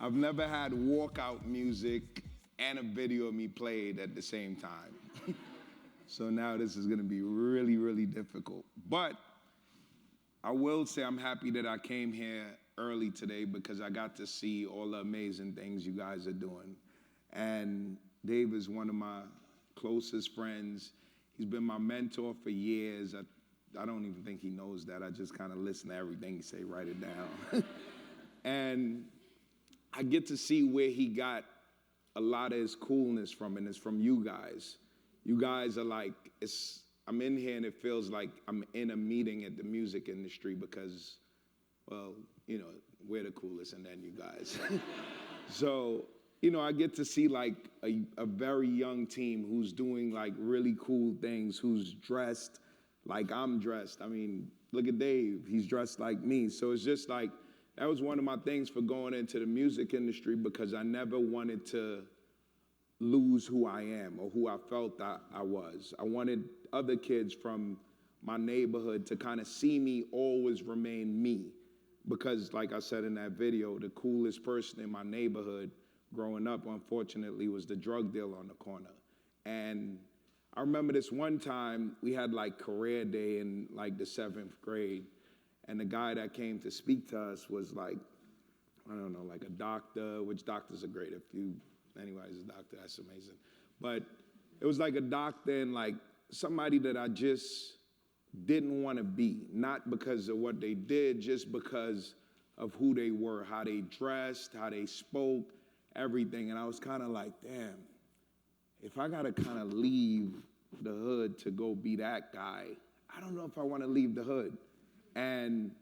I've never had walkout music and a video of me played at the same time. So now this is gonna be really, really difficult. But I will say I'm happy that I came here early today because I got to see all the amazing things you guys are doing. And Dave is one of my closest friends. He's been my mentor for years. I don't even think he knows that. I just kind of listen to everything he say, write it down. And I get to see where he got a lot of his coolness from, and it's from you guys. You guys are like, I'm in here and it feels like I'm in a meeting at the music industry because, well, we're the coolest and then you guys. So, I get to see like a very young team who's doing like really cool things, who's dressed like I'm dressed. I mean, look at Dave, he's dressed like me. So it's just like, that was one of my things for going into the music industry because I never wanted to lose who I am or who I felt I was. I wanted other kids from my neighborhood to kind of see me always remain me. Because like I said in that video, the coolest person in my neighborhood growing up, unfortunately, was the drug dealer on the corner. And I remember this one time we had like career day in like the 7th grade. And the guy that came to speak to us was like, I don't know, like a doctor, which doctors are great. If anybody's a doctor, that's amazing. But it was like a doctor and like somebody that I just didn't want to be, not because of what they did, just because of who they were, how they dressed, how they spoke, everything. And I was kind of like, damn, if I got to kind of leave the hood to go be that guy, I don't know if I want to leave the hood. And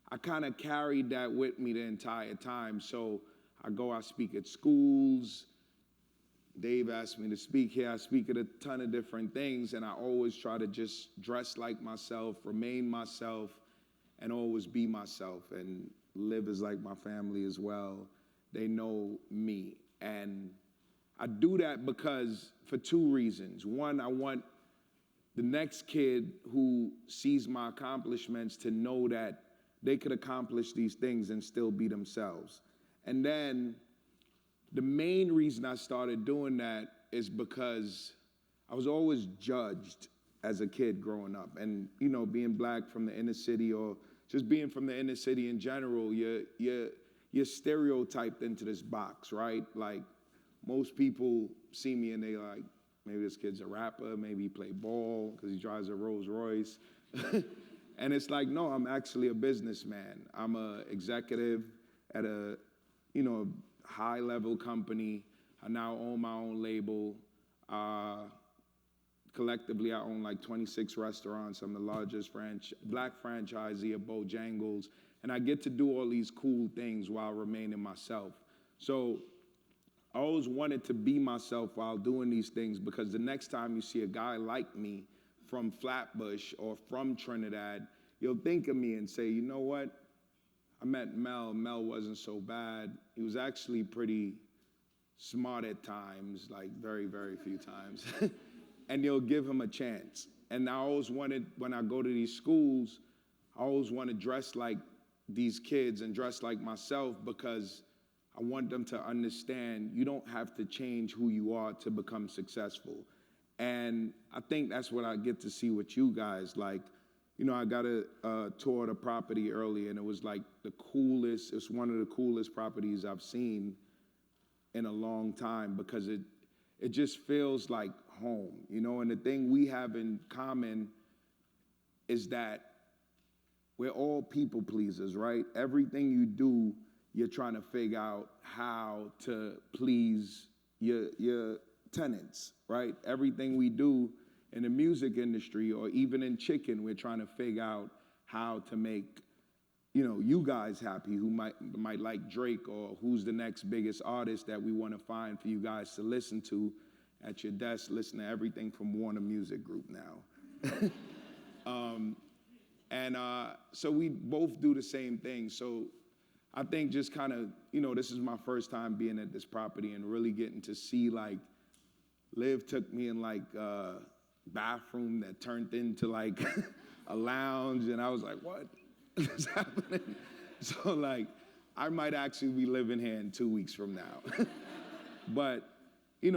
I kind of carried that with me the entire time. So I speak at schools. Dave asked me to speak here. I speak at a ton of different things, and I always try to just dress like myself, remain myself, and always be myself, and live as like my family as well. They know me. And I do that because for 2 reasons. One, I want the next kid who sees my accomplishments to know that they could accomplish these things and still be themselves. And then the main reason I started doing that is because I was always judged as a kid growing up. And, being black from the inner city or just being from the inner city in general, you're stereotyped into this box, right? Like most people see me and they like, maybe this kid's a rapper, maybe he play ball because he drives a Rolls Royce. And it's like, no, I'm actually a businessman. I'm a executive at a, high level company. I now own my own label. Collectively, I own like 26 restaurants. I'm the largest black franchisee of Bojangles. And I get to do all these cool things while remaining myself. So I always wanted to be myself while doing these things because the next time you see a guy like me from Flatbush or from Trinidad, you'll think of me and say, you know what? I met Mel. Mel wasn't so bad. He was actually pretty smart at times, like very, very few times. And you'll give him a chance. And I always wanted, when I go to these schools, I always want to dress like these kids and dress like myself because I want them to understand you don't have to change who you are to become successful. And I think that's what I get to see with you guys. Like, I got a tour of the property earlier, and it was like it's one of the coolest properties I've seen in a long time because it just feels like home, and the thing we have in common is that we're all people pleasers, right? Everything you do, you're trying to figure out how to please your tenants, right? Everything we do in the music industry or even in chicken, we're trying to figure out how to make, you guys happy who might like Drake or who's the next biggest artist that we want to find for you guys to listen to at your desk, listen to everything from Warner Music Group now. So we both do the same thing. So I think just kind of, this is my first time being at this property and really getting to see like, Liv took me in like a bathroom that turned into like a lounge and I was like, what is happening? So like, I might actually be living here in 2 weeks from now. But, and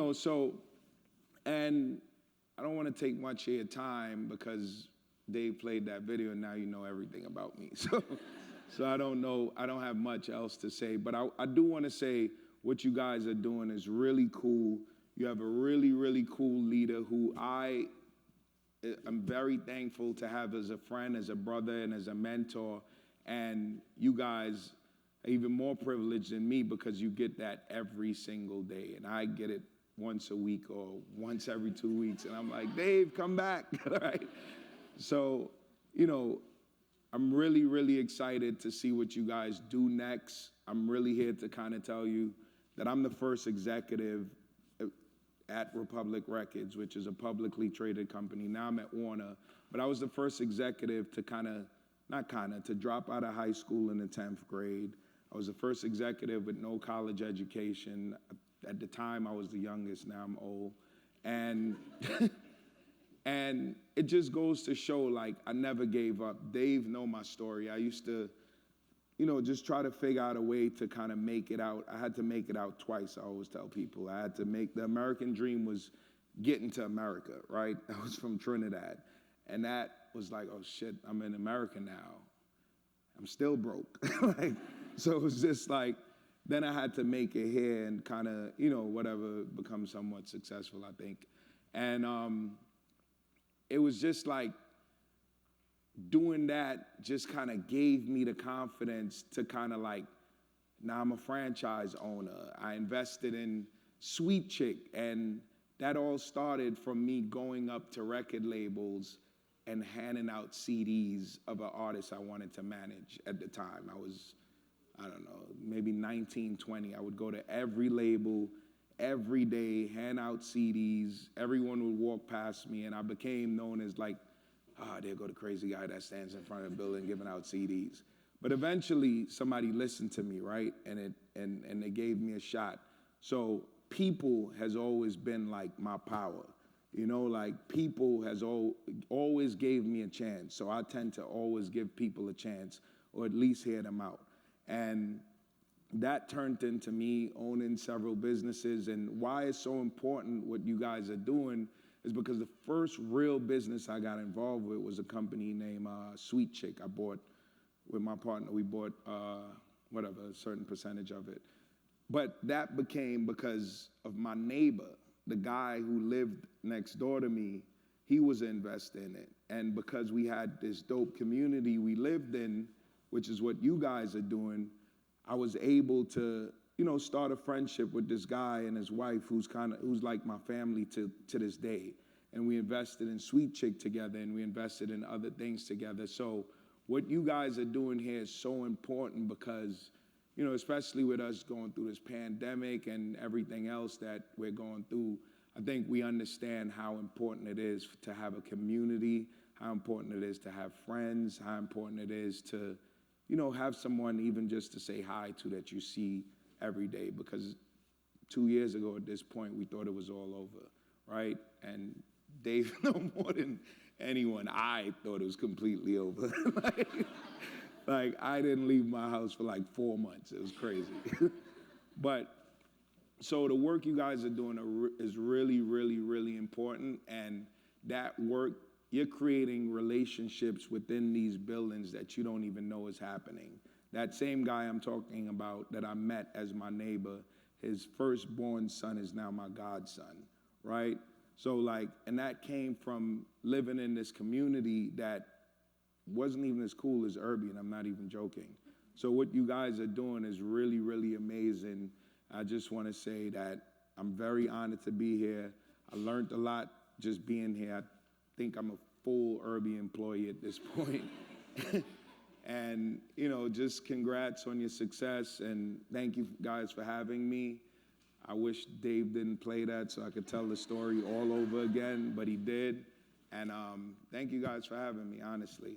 I don't want to take much of your time because Dave played that video and now you know everything about me. So I don't have much else to say, but I do want to say what you guys are doing is really cool. You have a really, really cool leader who I'm very thankful to have as a friend, as a brother, and as a mentor. And you guys are even more privileged than me because you get that every single day. And I get it once a week or once every 2 weeks. And I'm like, Dave, come back, right? So, I'm really, really excited to see what you guys do next. I'm really here to kind of tell you that I'm the first executive at Republic Records, which is a publicly traded company. Now I'm at Warner, but I was the first executive to to drop out of high school in the 10th grade. I was the first executive with no college education. At the time, I was the youngest. Now I'm old. And and it just goes to show, like, I never gave up. Dave know my story. I used to, just try to figure out a way to kind of make it out. I had to make it out twice, I always tell people. The American dream was getting to America, right? I was from Trinidad. And that was like, oh shit, I'm in America now. I'm still broke. So it was just like, then I had to make it here and kind of, whatever, become somewhat successful, I think. And it was just like, doing that just kind of gave me the confidence to kind of like, now I'm a franchise owner. I invested in Sweet Chick, and that all started from me going up to record labels and handing out CDs of an artist I wanted to manage at the time. I was, I don't know, maybe 19, 20. I would go to every label every day, hand out CDs. Everyone would walk past me, and I became known as like, there go the crazy guy that stands in front of the building giving out CDs. But eventually, somebody listened to me, right? And they gave me a shot. So people has always been like my power. Like people has always gave me a chance. So I tend to always give people a chance, or at least hear them out. And that turned into me owning several businesses. And why it's so important what you guys are doing is because the first real business I got involved with was a company named Sweet Chick. I bought, with my partner, we bought a certain percentage of it. But that became because of my neighbor, the guy who lived next door to me. He was an investor in it. And because we had this dope community we lived in, which is what you guys are doing, I was able to, start a friendship with this guy and his wife who's like my family to this day. And we invested in Sweet Chick together, and we invested in other things together. So what you guys are doing here is so important because, especially with us going through this pandemic and everything else that we're going through, I think we understand how important it is to have a community, how important it is to have friends, how important it is to, have someone even just to say hi to that you see every day, because 2 years ago at this point, we thought it was all over, right? And Dave, no more than anyone, I thought it was completely over. like I didn't leave my house for like 4 months. It was crazy. But so the work you guys are doing is really, really, really important. And that work, you're creating relationships within these buildings that you don't even know is happening. That same guy I'm talking about that I met as my neighbor, his firstborn son is now my godson, right? So like, and that came from living in this community that wasn't even as cool as Urby, and I'm not even joking. So what you guys are doing is really, really amazing. I just want to say that I'm very honored to be here. I learned a lot just being here. I think I'm a full Urby employee at this point. And, just congrats on your success, and thank you guys for having me. I wish Dave didn't play that so I could tell the story all over again, but he did. And thank you guys for having me, honestly.